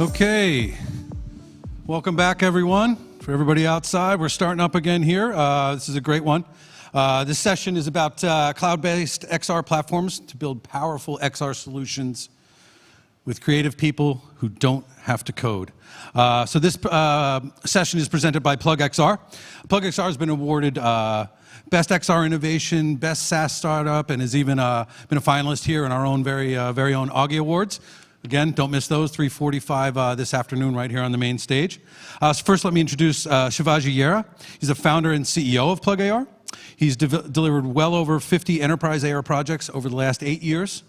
Okay, welcome back everyone. For everybody outside, we're starting up again here. This is a great one. This session is about cloud-based XR platforms to build powerful XR solutions with creative people who don't have to code. So this session is presented by PlugXR. PlugXR has been awarded Best XR Innovation, Best SaaS Startup, and has even been a finalist here in our own very own Augie Awards. Again, don't miss those, 3:45 this afternoon right here on the main stage. So first, let me introduce Shivaji Yerra. He's the founder and CEO of PlugXR. He's delivered well over 50 enterprise AR projects over the last 8 years,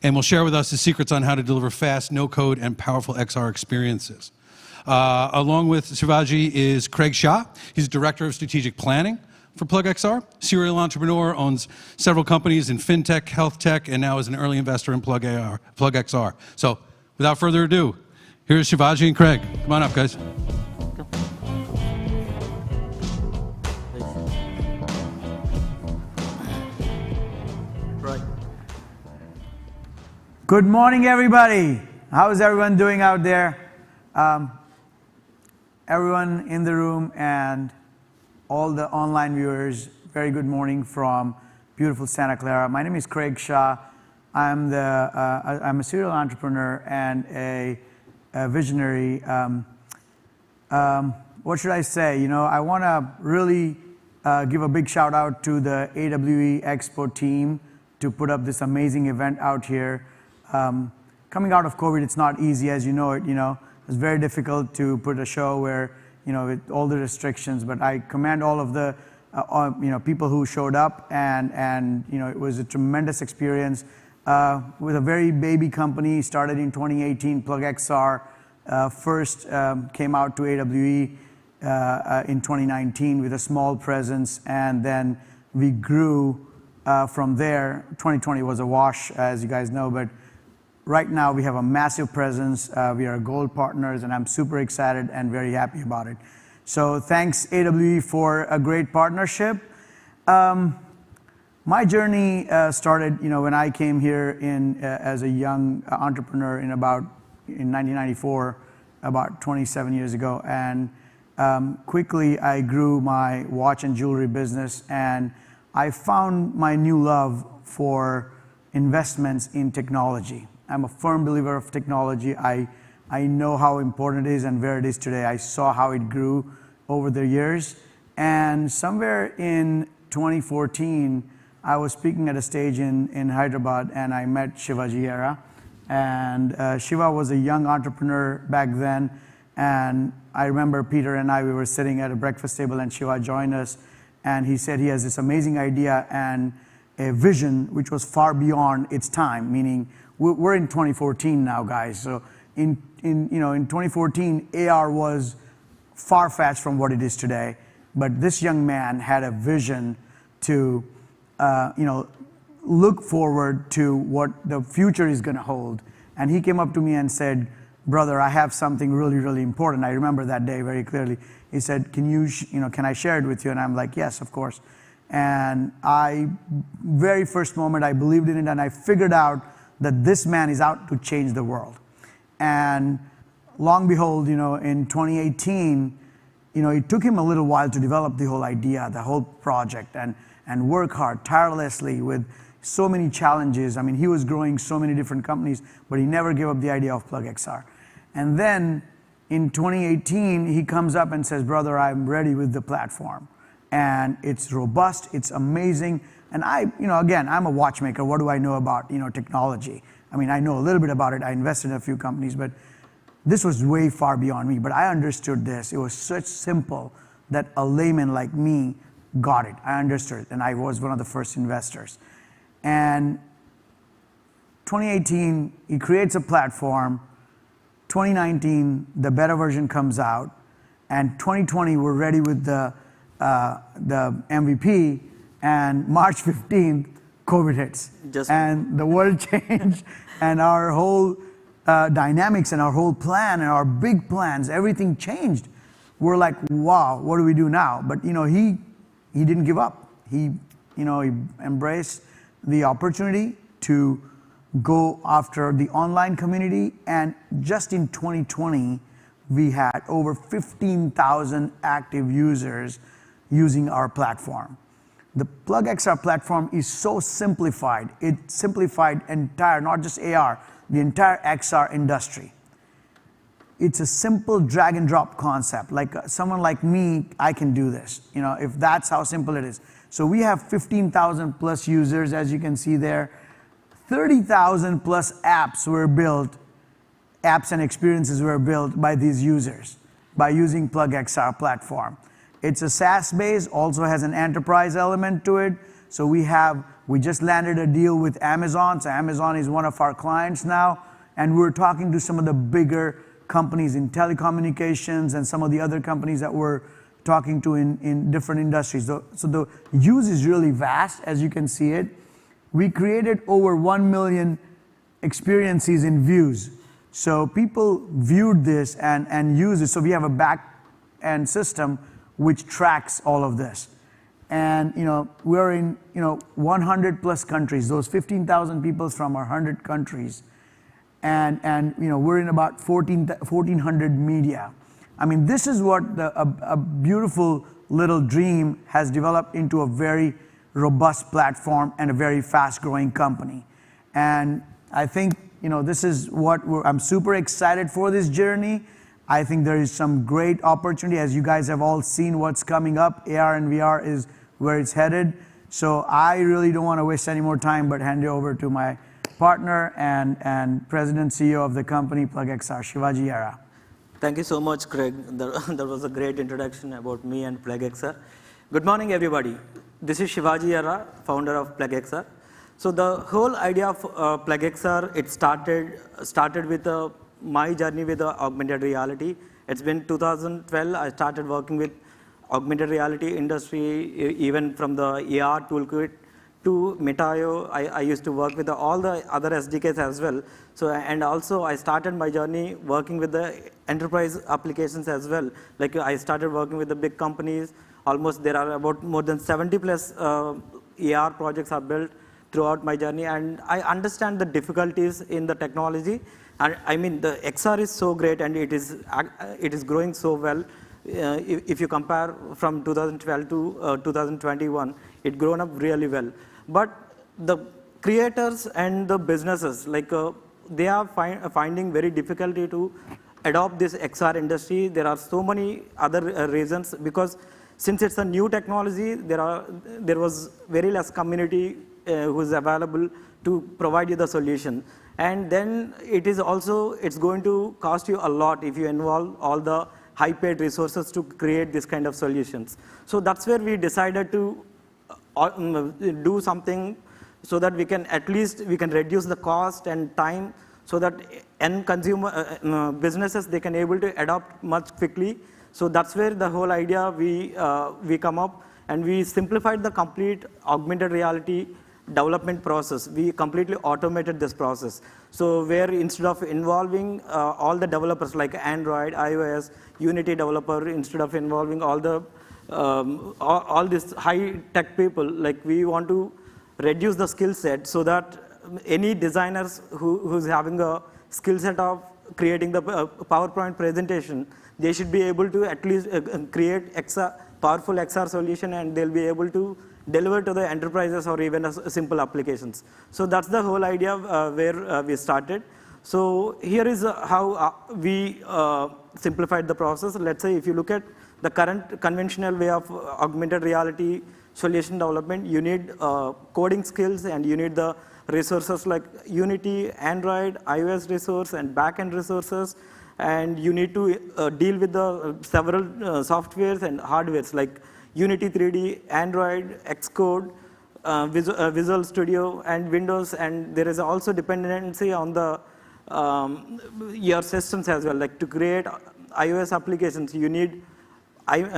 and will share with us his secrets on how to deliver fast, no-code, and powerful XR experiences. Along with Shivaji is Craig Shah. He's Director of Strategic Planning for PlugXR. Serial entrepreneur, owns several companies in fintech, health tech, and now is an early investor in PlugXR. So without further ado, here's Shivaji and Craig. Come on up, guys. Right. Good morning, everybody. How is everyone doing out there? Everyone in the room and all the online viewers, very good morning from beautiful Santa Clara. My name is Craig Shah. I'm a serial entrepreneur and a visionary. What should I say? You know, I want to really give a big shout out to the AWE Expo team to put up this amazing event out here. Coming out of COVID, it's not easy, as you know it. You know, it's very difficult to put a show where, you know, with all the restrictions, but I commend all of the, people who showed up, and you know, it was a tremendous experience with a very baby company. Started in 2018, PlugXR first came out to AWE in 2019 with a small presence, and then we grew from there. 2020 was a wash, as you guys know, but right now we have a massive presence. We are gold partners, and I'm super excited and very happy about it. So thanks AWE for a great partnership. My journey started, when I came here as a young entrepreneur in 1994, about 27 years ago, and quickly I grew my watch and jewelry business, and I found my new love for investments in technology. I'm a firm believer of technology. I know how important it is and where it is today. I saw how it grew over the years. And somewhere in 2014, I was speaking at a stage in Hyderabad, and I met Shivaji Yerra. And Shiva was a young entrepreneur back then. And I remember Peter and we were sitting at a breakfast table, and Shiva joined us. And he said he has this amazing idea and a vision which was far beyond its time, meaning we're in 2014 now, guys. So in 2014, AR was far-fetched from what it is today. But this young man had a vision to, look forward to what the future is going to hold. And he came up to me and said, "Brother, I have something really, really important." I remember that day very clearly. He said, "Can I share it with you?" And I'm like, "Yes, of course." And very first moment, I believed in it, and I figured out that this man is out to change the world. And long behold, in 2018, it took him a little while to develop the whole idea, the whole project, and work hard tirelessly with so many challenges. I mean, he was growing so many different companies, but he never gave up the idea of PlugXR. And then in 2018, he comes up and says, "Brother, I'm ready with the platform. And it's robust, it's amazing." And again, I'm a watchmaker. What do I know about, technology? I mean, I know a little bit about it. I invested in a few companies, but this was way far beyond me. But I understood this. It was such simple that a layman like me got it. I understood it, and I was one of the first investors. And 2018, he creates a platform. 2019, the beta version comes out. And 2020, we're ready with the MVP. And March 15th, COVID hits. And the world changed, and our whole dynamics and our whole plan and our big plans, everything changed. We're like, wow, what do we do now? But he didn't give up. He embraced the opportunity to go after the online community. And just in 2020, we had over 15,000 active users using our platform. The PlugXR platform is so simplified. It simplified entire, not just AR, the entire XR industry. It's a simple drag and drop concept. Like someone like me, I can do this, if that's how simple it is. So we have 15,000 plus users, as you can see there. 30,000 plus apps were built, apps and experiences were built by these users by using PlugXR platform. It's a SaaS base, also has an enterprise element to it. So we just landed a deal with Amazon. So Amazon is one of our clients now. And we're talking to some of the bigger companies in telecommunications and some of the other companies that we're talking to in different industries. So the use is really vast, as you can see it. We created over 1 million experiences in views. So people viewed this and used it. So we have a back-end system which tracks all of this. And we're in 100 plus countries. Those 15,000 people from our 100 countries. And we're in about 1,400 media. I mean, this is what a beautiful little dream has developed into a very robust platform and a very fast-growing company. And I think this is what I'm super excited for this journey. I think there is some great opportunity. As you guys have all seen what's coming up, AR and VR is where it's headed. So I really don't want to waste any more time, but hand it over to my partner and president CEO of the company, PlugXR, Shivaji Yerra. Thank you so much, Craig. That was a great introduction about me and PlugXR. Good morning, everybody. This is Shivaji Yerra, founder of PlugXR. So the whole idea of PlugXR, it started with my journey with augmented reality. It's been 2012. I started working with augmented reality industry, even from the AR toolkit to Metaio. I used to work with all the other SDKs as well. So, and also I started my journey working with the enterprise applications as well. Like I started working with the big companies. Almost there are about more than 70 plus AR projects are built throughout my journey. And I understand the difficulties in the technology. And I mean, the XR is so great and it is growing so well. If you compare from 2012 to 2021, it's grown up really well. But the creators and the businesses, like they are finding very difficulty to adopt this XR industry. There are so many other reasons, because since it's a new technology, there was very less community who is available to provide you the solution. And then it's going to cost you a lot if you involve all the high-paid resources to create this kind of solutions. So that's where we decided to do something so that we can reduce the cost and time, so that end consumer businesses, they can able to adopt much quickly. So that's where the whole idea we come up, and we simplified the complete augmented reality development process. We completely automated this process. So where instead of involving all the developers like Android, iOS, Unity developer, instead of involving all these high tech people, like we want to reduce the skill set so that any designers who's having a skill set of creating the PowerPoint presentation, they should be able to at least create powerful XR solution, and they'll be able to deliver to the enterprises or even simple applications. So that's the whole idea where we started. So here is how we simplified the process. Let's say if you look at the current conventional way of augmented reality solution development, you need coding skills, and you need the resources like Unity, Android, iOS resource, and backend resources. And you need to deal with the several softwares and hardwares like Unity 3D, Android, Xcode, Visual Studio, and Windows. And there is also dependency on the your systems as well. Like to create iOS applications, you need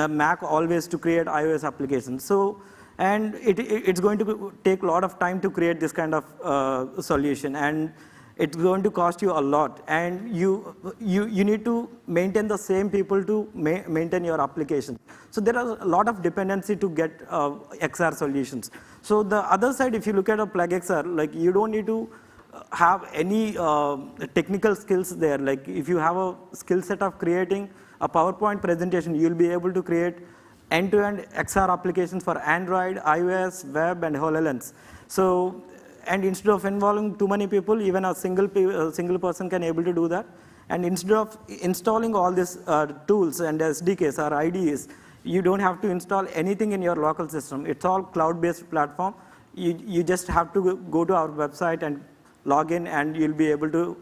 Mac always to create iOS applications. So, and it's going to take a lot of time to create this kind of solution, and it's going to cost you a lot. And you need to maintain the same people to maintain your application. So there are a lot of dependency to get XR solutions. So the other side, if you look at a PlugXR, like you don't need to have any technical skills there. Like if you have a skill set of creating a PowerPoint presentation, you'll be able to create end-to-end XR applications for Android, iOS, web, and HoloLens. So, and instead of involving too many people, even a single person can able to do that. And instead of installing all these tools and SDKs or IDEs, you don't have to install anything in your local system. It's all cloud-based platform. You just have to go to our website and log in, and you'll be able to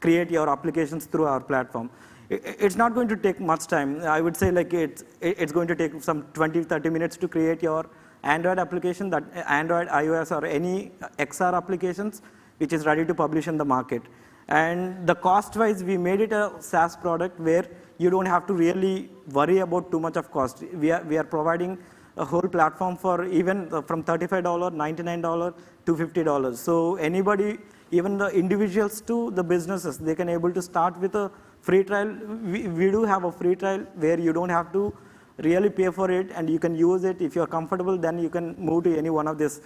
create your applications through our platform. It's not going to take much time. I would say like it's going to take some 20-30 minutes to create your Android application, that Android, iOS, or any XR applications which is ready to publish in the market. And the cost-wise, we made it a SaaS product where you don't have to really worry about too much of cost. We are providing a whole platform for even from $35, $99 to $50. So anybody, even the individuals to the businesses, they can able to start with a free trial. We do have a free trial where you don't have to really pay for it, and you can use it. If you're comfortable, then you can move to any one of this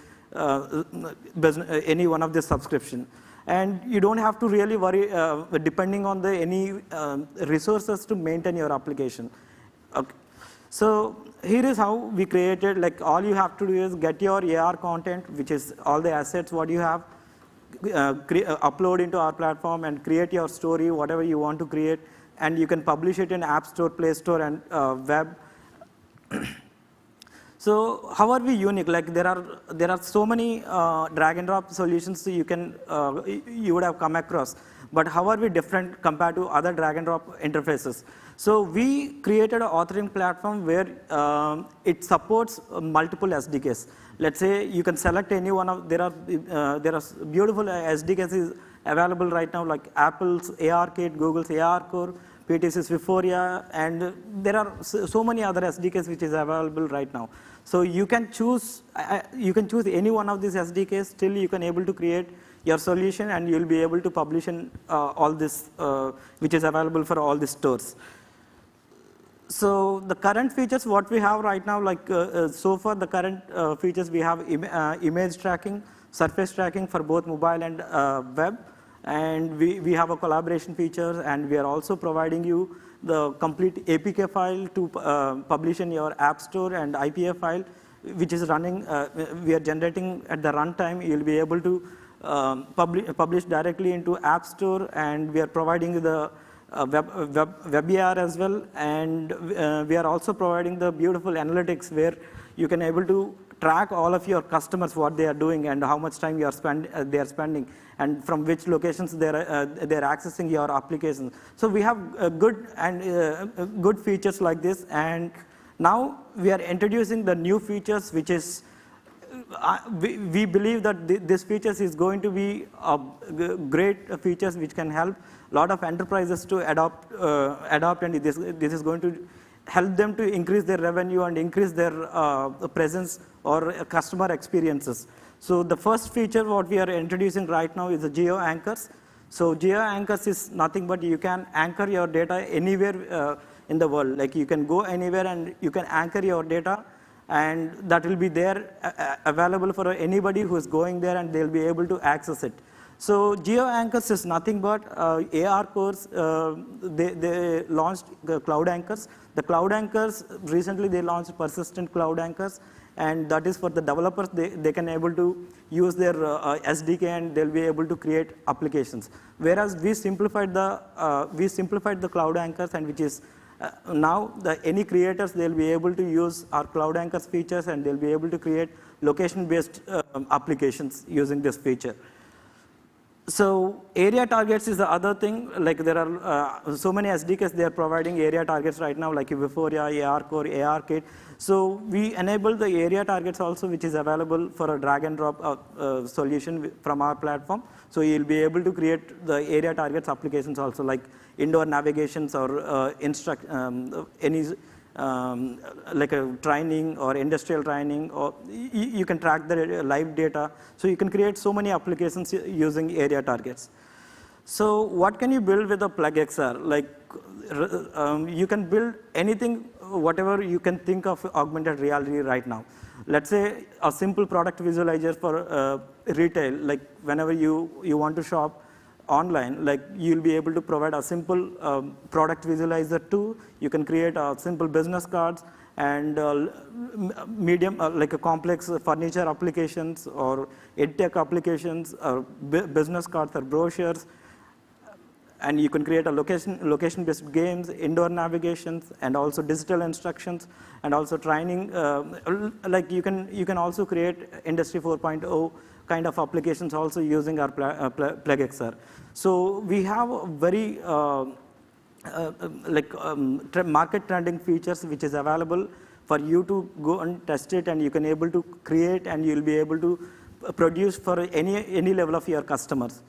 subscription. And you don't have to really worry depending on any resources to maintain your application. Okay. So here is how we created. Like all you have to do is get your AR content, which is all the assets what you have, upload into our platform and create your story, whatever you want to create, and you can publish it in App Store, Play Store, and web. So how are we unique? Like there are so many drag and drop solutions you would have come across, but how are we different compared to other drag and drop interfaces? So we created an authoring platform where it supports multiple SDKs. Let's say you can select any one of, there are beautiful SDKs available right now, like Apple's ARKit, Google's AR Core, PTC's Vuforia, and there are so many other SDKs which is available right now. So you can choose any one of these SDKs. Still, you can able to create your solution, and you'll be able to publish in all this, which is available for all the stores. So the current features what we have right now, like so far the current features we have image tracking, surface tracking for both mobile and web, and we have a collaboration feature, and we are also providing you the complete APK file to publish in your App Store, and IPA file which is running, we are generating at the runtime. You'll be able to publish directly into App Store, and we are providing the WebXR as well, and we are also providing the beautiful analytics where you can able to track all of your customers, what they are doing and how much time they are spending, and from which locations they are accessing your applications. So we have good features like this, and now we are introducing the new features, which is we believe that this features is going to be great features which can help a lot of enterprises to adopt, and this is going to help them to increase their revenue and increase their presence or customer experiences. So the first feature what we are introducing right now is the Geo Anchors. So Geo Anchors is nothing but you can anchor your data anywhere in the world. Like you can go anywhere and you can anchor your data, and that will be there available for anybody who is going there, and they'll be able to access it. So Geo Anchors is nothing but AR cores. They launched the Cloud Anchors. The Cloud Anchors, recently they launched persistent Cloud Anchors, and that is for the developers. They can able to use their SDK, and they'll be able to create applications. Whereas we simplified the Cloud Anchors, and which is now any creators, they'll be able to use our Cloud Anchors features, and they'll be able to create location-based applications using this feature. So area targets is the other thing. Like there are so many SDKs they are providing area targets right now, like Vuforia, AR Core, ARKit. So we enable the area targets also, which is available for a drag and drop solution from our platform. So you'll be able to create the area targets applications also, like indoor navigations or any like a training or industrial training, or you can track the live data. So you can create so many applications using area targets. So what can you build with a PlugXR? Like you can build anything, whatever you can think of augmented reality right now. Let's say a simple product visualizer for retail, like whenever you want to shop online, like you'll be able to provide a simple product visualizer too. You can create a simple business cards and medium, like a complex furniture applications or edtech applications or business cards or brochures. And you can create a location-based games, indoor navigations, and also digital instructions, and also training. Like you can also create Industry 4.0 kind of applications also using our PlugXR. So we have a very market trending features which is available for you to go and test it, and you can able to create, and you'll be able to produce for any level of your customers.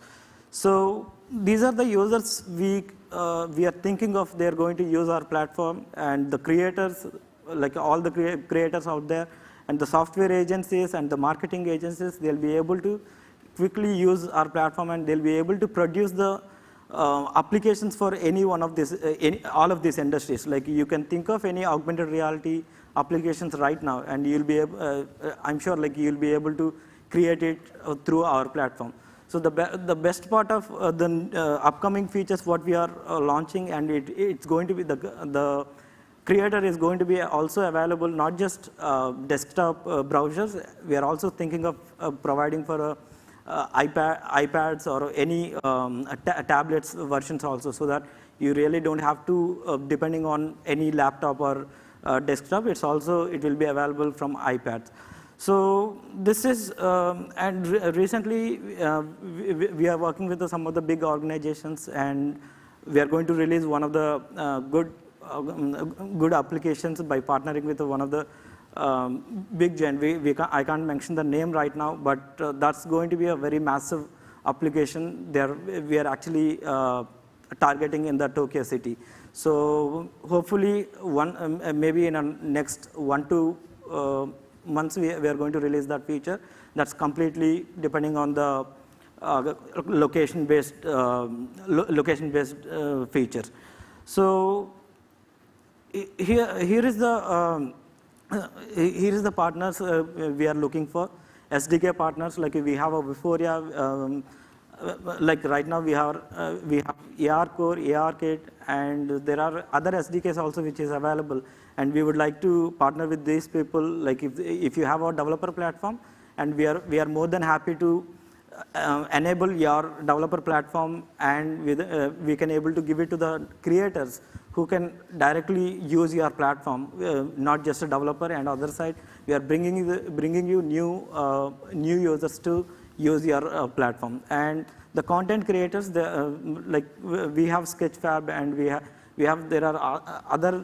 So these are the users we are thinking of. They're going to use our platform, and the creators, like all the creators out there, and the software agencies and the marketing agencies, they'll be able to quickly use our platform, and they'll be able to produce the applications for any one of this, all of these industries. Like you can think of any augmented reality applications right now, and you'll be able, I'm sure, like you'll be able to create it through our platform. So the best part of the upcoming features what we are launching, and it's going to be the creator is going to be also available not just desktop browsers. We are also thinking of providing for iPads or any tablets versions also, so that you really don't have to depending on any laptop or desktop. It will be available from iPads. So this is, and recently we are working with some of the big organizations, and we are going to release one of the good applications by partnering with one of the big giant. I can't mention the name right now, but that's going to be a very massive application. We are actually targeting in the Tokyo city. So hopefully maybe in the next 1 to months we are going to release that feature. That's completely depending on the location-based feature. So here is the partners we are looking for. SDK partners, like we have a Vuforia, like right now we have AR Core, AR Kit, and there are other SDKs also which is available. And we would like to partner with these people. Like if you have a developer platform, and we are more than happy to enable your developer platform, and we can able to give it to the creators who can directly use your platform, not just a developer. And other side, we are bringing you new users to use your platform. And the content creators, like we have Sketchfab, and there are other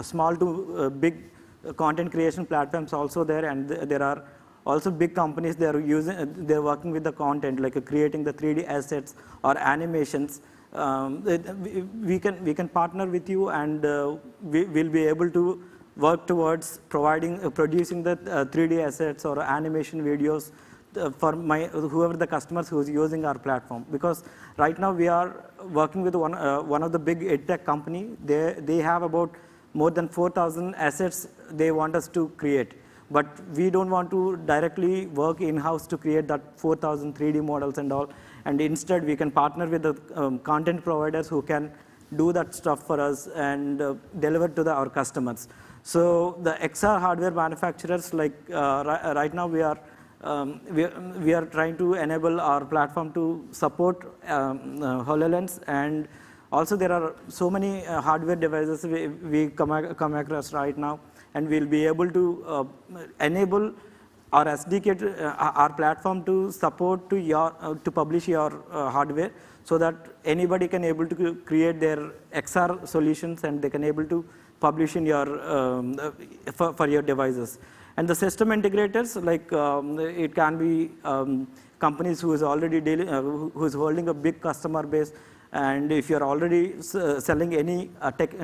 small to big content creation platforms also there, and there are also big companies they're working with the content, like creating the 3D assets or animations. We can partner with you, and we will be able to work towards producing the 3D assets or animation videos for whoever the customers who is using our platform. Because right now we are working with one of the big edtech company. They have about more than 4,000 assets they want us to create. But we don't want to directly work in-house to create that 4,000 3D models and all. And instead, we can partner with the content providers who can do that stuff for us and deliver to our customers. So the XR hardware manufacturers, like right now we are trying to enable our platform to support HoloLens, and also there are so many hardware devices we come across right now, and we'll be able to enable our SDK, our platform to support to publish your hardware, so that anybody can able to create their XR solutions, and they can able to publish in your for your devices. And the system integrators, like it can be companies who is already who is holding a big customer base, and if you are already selling any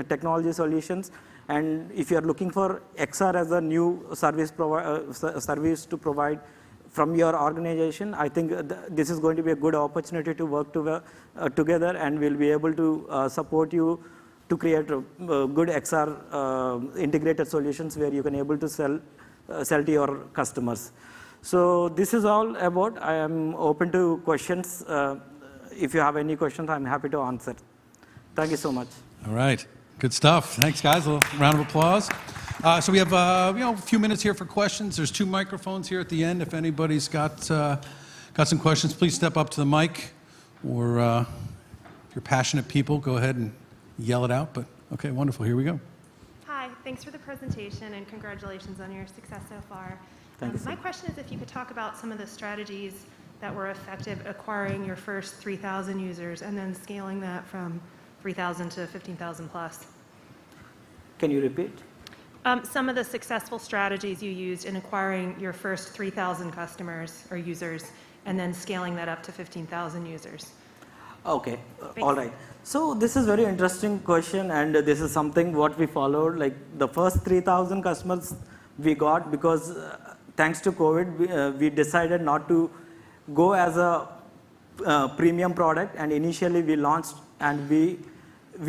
technology solutions, and if you are looking for XR as a new service to provide from your organization, I think this is going to be a good opportunity to work together, and we'll be able to support you to create good XR integrated solutions where you can able to sell to your customers. So this is all about. I am open to questions. If you have any questions, I'm happy to answer. Thank you so much. All right, good stuff. Thanks, guys. A little round of applause. So we have a few minutes here for questions. There's 2 microphones here at the end. If anybody's got some questions, please step up to the mic, or if you're passionate people, go ahead and yell it out. But okay, wonderful. Here we go. Hi, thanks for the presentation and congratulations on your success so far. Thanks. My question is if you could talk about some of the strategies that were effective acquiring your first 3,000 users and then scaling that from 3,000 to 15,000 plus. Can you repeat? Some of the successful strategies you used in acquiring your first 3,000 customers or users and then scaling that up to 15,000 users. Okay, all right. So this is very interesting question, and this is something what we followed. Like the first 3,000 customers we got because thanks to COVID, we decided not to go as a premium product, and initially we launched and we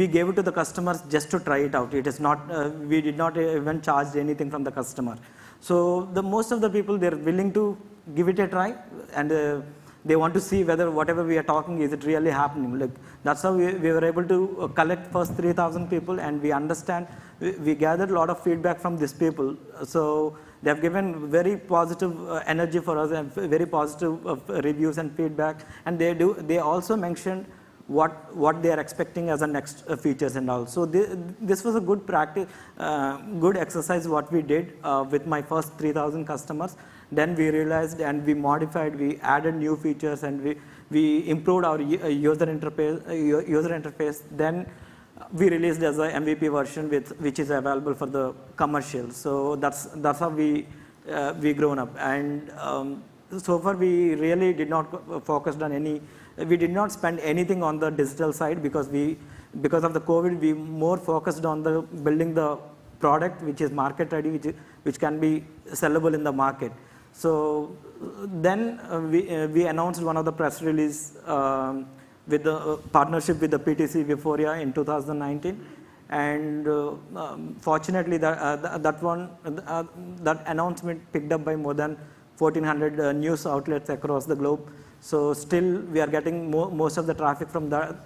gave it to the customers just to try it out. It is not, we did not even charge anything from the customer. So most of the people, they're willing to give it a try, and they want to see whether whatever we are talking, is it really happening. Like, that's how we were able to collect first 3,000 people, and we understand, we gathered a lot of feedback from these people. So they have given very positive energy for us and very positive reviews and feedback. And they also mentioned what they are expecting as the next features and all. So this was a good practice, good exercise what we did with my first 3,000 customers. Then we realized and we modified, we added new features, and we improved our user interface. Then we released as a MVP version which is available for the commercial. So that's how we grown up. And so far we really did not focus on any. We did not spend anything on the digital side because of the COVID, we more focused on the building the product which is market ready, which can be sellable in the market. So then we announced one of the press release with the partnership with the PTC Viforia in 2019, and fortunately that announcement picked up by more than 1,400 news outlets across the globe. So still we are getting most of the traffic from the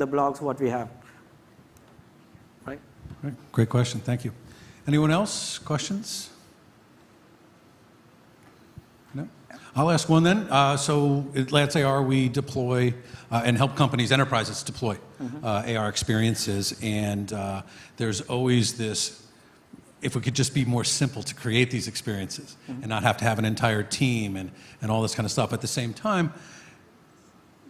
blogs what we have. Right? Great question. Thank you. Anyone else? Questions? No? I'll ask one then. So at LansAR, we deploy and help companies, enterprises deploy AR experiences. And there's always this, if we could just be more simple to create these experiences and not have to have an entire team and all this kind of stuff. At the same time,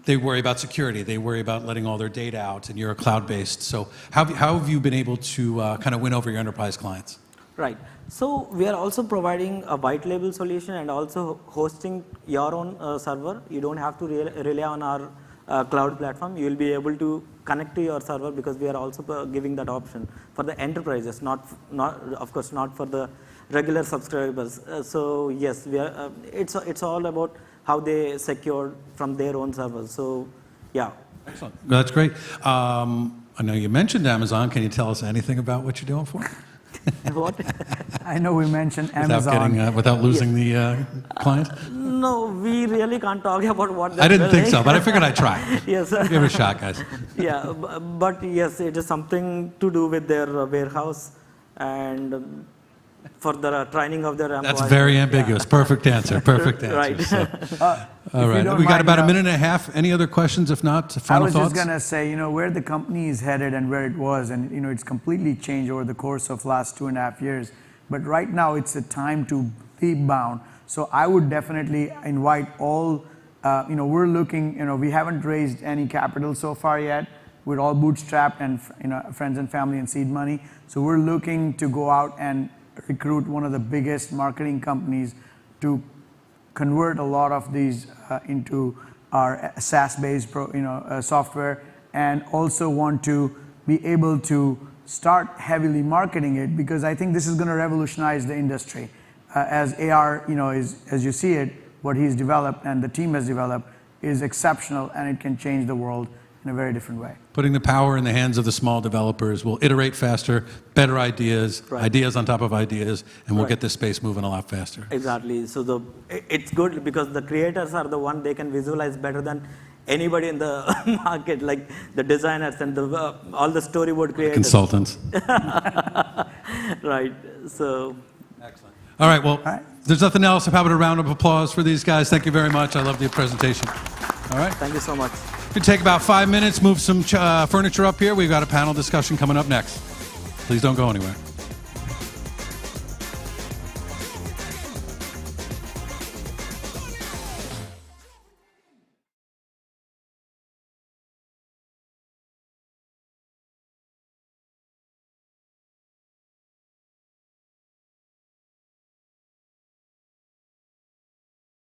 they worry about security. They worry about letting all their data out, and you're a cloud-based. So how have you been able to kind of win over your enterprise clients? Right. So we are also providing a white label solution and also hosting your own server. You don't have to rely on our cloud platform. You will be able to connect to your server because we are also giving that option for the enterprises, not of course not for the regular subscribers. So yes, we are. It's all about how they secure from their own servers. So yeah. Excellent. That's great. I know you mentioned Amazon. Can you tell us anything about what you're doing for them? What? I know we mentioned Amazon. Without losing the client? No, we really can't talk about what. I didn't think so, but I figured I'd try. Yes. Give it a shot, guys. Yeah, but yes, it is something to do with their warehouse and for the training of their employees. That's very ambiguous. Yeah. Perfect answer. Perfect answer. Right. So, all right. We got about a minute and a half. Any other questions? If not, final thoughts? I was just going to say, where the company is headed and where it was, and it's completely changed over the course of last 2.5 years. But right now, it's a time to leap bound. So I would definitely invite all. We're looking. We haven't raised any capital so far yet. We're all bootstrapped and friends and family and seed money. So we're looking to go out and recruit one of the biggest marketing companies to convert a lot of these into our SaaS-based software, and also want to be able to start heavily marketing it, because I think this is going to revolutionize the industry. As AR, as you see it, what he's developed and the team has developed is exceptional, and it can change the world. in a very different way. Putting the power in the hands of the small developers will iterate faster, better ideas, ideas on top of ideas, and we'll get this space moving a lot faster. Exactly. So it's good because the creators are the one they can visualize better than anybody in the market, like the designers and all the storyboard creators. Consultants. Right. So. Excellent. All right. Well, there's nothing else. How about a round of applause for these guys? Thank you very much. I love the presentation. All right. Thank you so much. We take about 5 minutes, move some furniture up here. We've got a panel discussion coming up next. Please don't go anywhere.